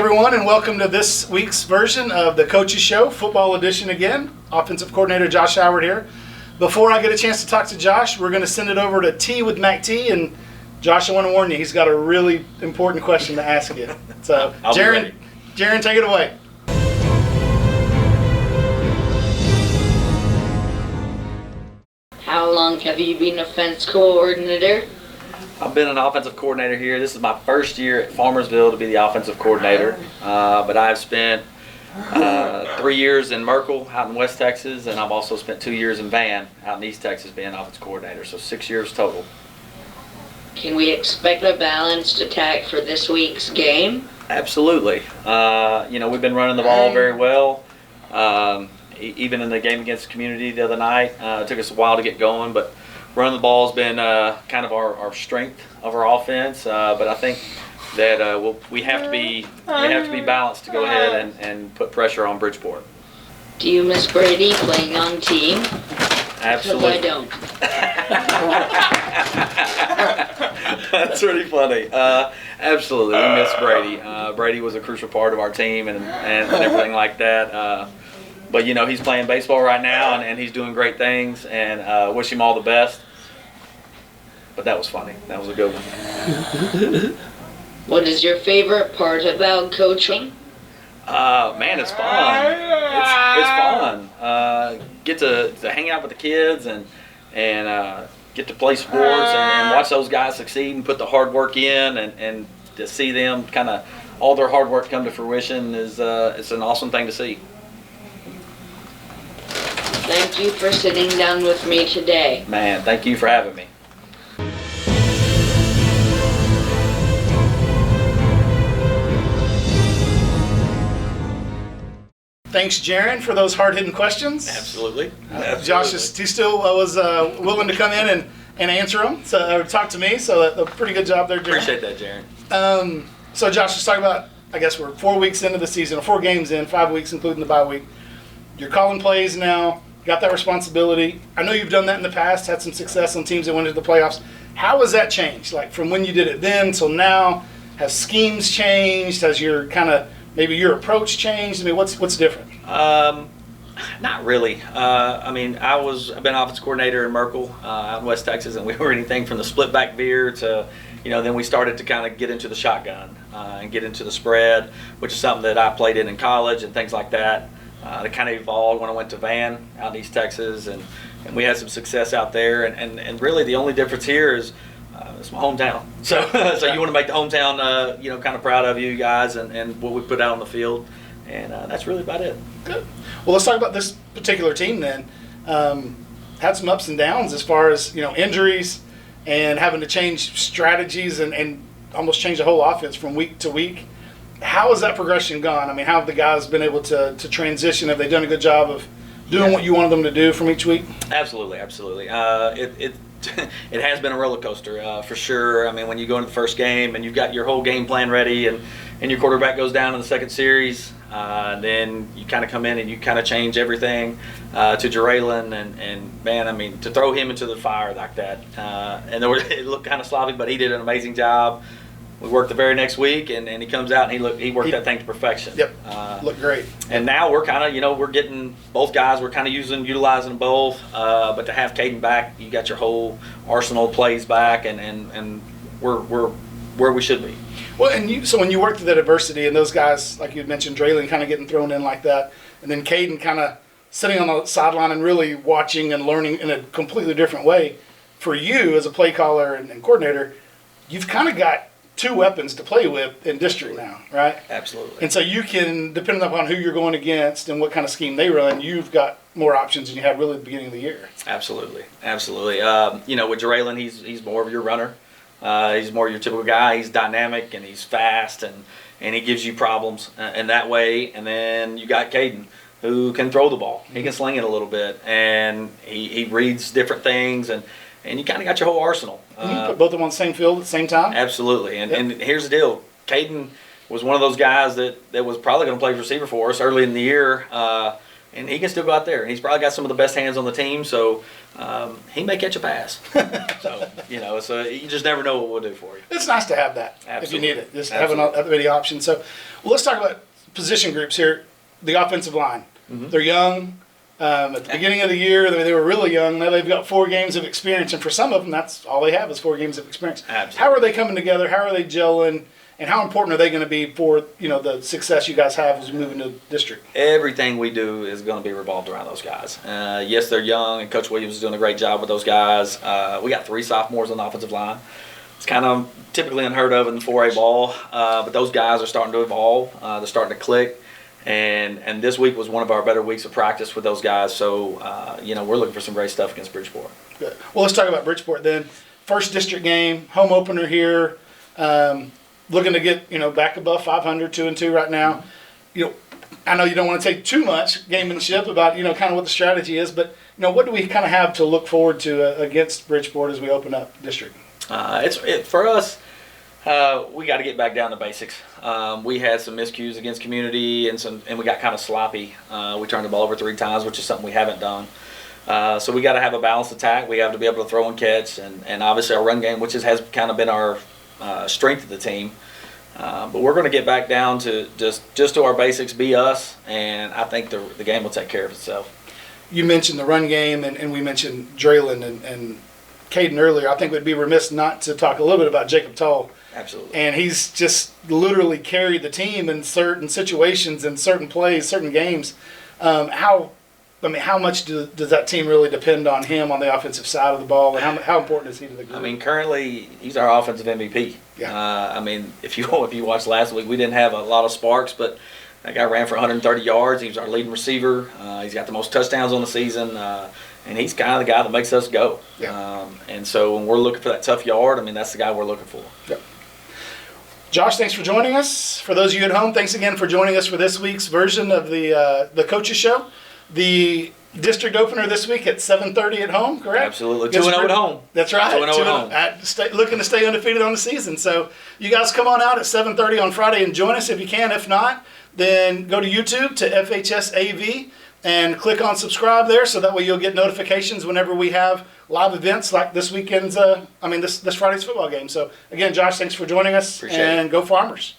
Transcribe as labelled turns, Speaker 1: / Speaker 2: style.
Speaker 1: everyone, and welcome to this week's version of the Coaches Show, Football Edition again. Offensive Coordinator Josh Howard here. Before I get a chance to talk to Josh, we're going to send it over to T with McTee. And Josh, I want to warn you, he's got a really important question to ask you. So, Jarren, take it away.
Speaker 2: How long have you been offense coordinator?
Speaker 3: I've been an offensive coordinator here. This is my first year at Farmersville to be the offensive coordinator. But I've spent 3 years in Merkel out in West Texas, and I've also spent 2 years in Van out in East Texas being offensive coordinator, so 6 years total.
Speaker 2: Can we expect a balanced attack for this week's game?
Speaker 3: Absolutely. We've been running the ball very well. Even in the game against the Community the other night, it took us a while to get going, but running the ball has been kind of our strength of our offense. But I think that we have to be balanced to go ahead and put pressure on Bridgeport.
Speaker 2: Do you miss Brady playing on team?
Speaker 3: Absolutely.
Speaker 2: Because I don't.
Speaker 3: That's really funny. Absolutely, we miss Brady. Brady was a crucial part of our team and everything like that. But he's playing baseball right now and he's doing great things, and wish him all the best. But that was funny. That was a good one.
Speaker 2: What is your favorite part about coaching?
Speaker 3: Man, it's fun. It's fun. Get to hang out with the kids and get to play sports and watch those guys succeed and put the hard work in, and to see them kind of all their hard work come to fruition is it's an awesome thing to see.
Speaker 2: Thank you for sitting down with me today.
Speaker 3: Man, thank you for having me.
Speaker 1: Thanks, Jarren, for those hard-hitting questions.
Speaker 3: Absolutely.
Speaker 1: Josh he still was willing to come in and answer them, or talk to me, so a pretty good job there, Jarren.
Speaker 3: Appreciate that, Jarren.
Speaker 1: So, Josh, let's talk about, I guess we're 4 weeks into the season, or 4 games in, 5 weeks including the bye week. You're calling plays now, got that responsibility. I know you've done that in the past, had some success on teams that went into the playoffs. How has that changed? Like from when you did it then till now, has schemes changed? Has your maybe your approach changed? I mean, what's different?
Speaker 3: Not really. I've been offensive coordinator in Merkel out in West Texas, and we were anything from the split back veer to, then we started to kind of get into the shotgun and get into the spread, which is something that I played in college and things like that. It kind of evolved when I went to Van out in East Texas, and we had some success out there. And really the only difference here is it's my hometown. So you want to make the hometown, kind of proud of you guys and what we put out on the field. And that's really about it.
Speaker 1: Good. Well, let's talk about this particular team then. Had some ups and downs as far as, injuries and having to change strategies and almost change the whole offense from week to week. How has that progression gone? I mean, how have the guys been able to transition? Have they done a good job of doing what you wanted them to do from each week?
Speaker 3: Absolutely. It has been a roller coaster for sure. I mean, when you go into the first game and you've got your whole game plan ready and your quarterback goes down in the second series, then you kind of come in and you kind of change everything to Jarren, and man, I mean, to throw him into the fire like that. And it looked kind of sloppy, but he did an amazing job. We worked the very next week, and he comes out and he worked that thing to perfection.
Speaker 1: Yep, looked great.
Speaker 3: And now we're kind of, we're getting both guys. We're kind of utilizing them both. But to have Caden back, you got your whole arsenal of plays back, and we're where we should be.
Speaker 1: Well, so when you worked through that adversity, and those guys, like you had mentioned, Draylen kind of getting thrown in like that, and then Caden kind of sitting on the sideline and really watching and learning in a completely different way. For you as a play caller and coordinator, you've kind of got 2 weapons to play with in district now, right?
Speaker 3: Absolutely.
Speaker 1: And so you can, depending upon who you're going against and what kind of scheme they run, you've got more options than you had really at the beginning of the year.
Speaker 3: Absolutely. With Jarren, he's more of your runner. He's more your typical guy. He's dynamic and he's fast and he gives you problems in that way. And then you got Caden, who can throw the ball. He can sling it a little bit, and he reads different things, and you kind of got your whole arsenal.
Speaker 1: And you put both of them on the same field at the same time?
Speaker 3: Absolutely. And here's the deal. Caden was one of those guys that was probably going to play receiver for us early in the year. and he can still go out there. And he's probably got some of the best hands on the team, so he may catch a pass. So, so you just never know what we'll do for you.
Speaker 1: It's nice to have that if you
Speaker 3: Absolutely.
Speaker 1: need it. Just
Speaker 3: Absolutely.
Speaker 1: having that many options. So, let's talk about position groups here. The offensive line. They're young. At the beginning of the year, they were really young. Now they've got 4 games of experience, and for some of them, that's all they have is 4 games of experience.
Speaker 3: Absolutely.
Speaker 1: How are they coming together? How are they gelling? And how important are they going to be for the success you guys have as we move into the district?
Speaker 3: Everything we do is going to be revolved around those guys. Yes, they're young, and Coach Williams is doing a great job with those guys. We got 3 sophomores on the offensive line. It's kind of typically unheard of in the 4A ball, but those guys are starting to evolve. They're starting to click. And this week was one of our better weeks of practice with those guys. So, we're looking for some great stuff against Bridgeport.
Speaker 1: Good. Well, let's talk about Bridgeport then. First district game, home opener here. Looking to get back above 500, 2-2 right now. I know you don't want to take too much gamemanship about kind of what the strategy is, but what do we kind of have to look forward to against Bridgeport as we open up district?
Speaker 3: For us. We got to get back down to basics. We had some miscues against community, and we got kind of sloppy. We turned the ball over 3 times, which is something we haven't done. So we got to have a balanced attack. We have to be able to throw and catch, and obviously our run game, which has kind of been our strength of the team. But we're going to get back down to just to our basics, be us, and I think the game will take care of itself.
Speaker 1: You mentioned the run game, and we mentioned Draylon and Caden earlier. I think we'd be remiss not to talk a little bit about Jacob Tull.
Speaker 3: Absolutely.
Speaker 1: And he's just literally carried the team in certain situations, in certain plays, certain games. How much does that team really depend on him on the offensive side of the ball, and how important is he to the group?
Speaker 3: Currently he's our offensive MVP.
Speaker 1: Yeah.
Speaker 3: If you watched last week, we didn't have a lot of sparks, but that guy ran for 130 yards. He was our leading receiver. He's got the most touchdowns on the season. And he's kind of the guy that makes us go.
Speaker 1: Yeah.
Speaker 3: And so when we're looking for that tough yard, that's the guy we're looking for.
Speaker 1: Yep. Josh, thanks for joining us. For those of you at home, thanks again for joining us for this week's version of the Coaches Show. The district opener this week at 7:30 at home, correct?
Speaker 3: Absolutely.
Speaker 1: Against
Speaker 3: 2-0 at home.
Speaker 1: That's right.
Speaker 3: 2-0 at home.
Speaker 1: Looking to stay undefeated on the season. So you guys come on out at 7:30 on Friday and join us if you can. If not, then go to YouTube to FHSAV and click on subscribe there, so that way you'll get notifications whenever we have live events like this weekend's, this Friday's football game. So again, Josh, thanks for joining us.
Speaker 3: Appreciate it.
Speaker 1: And go Farmers.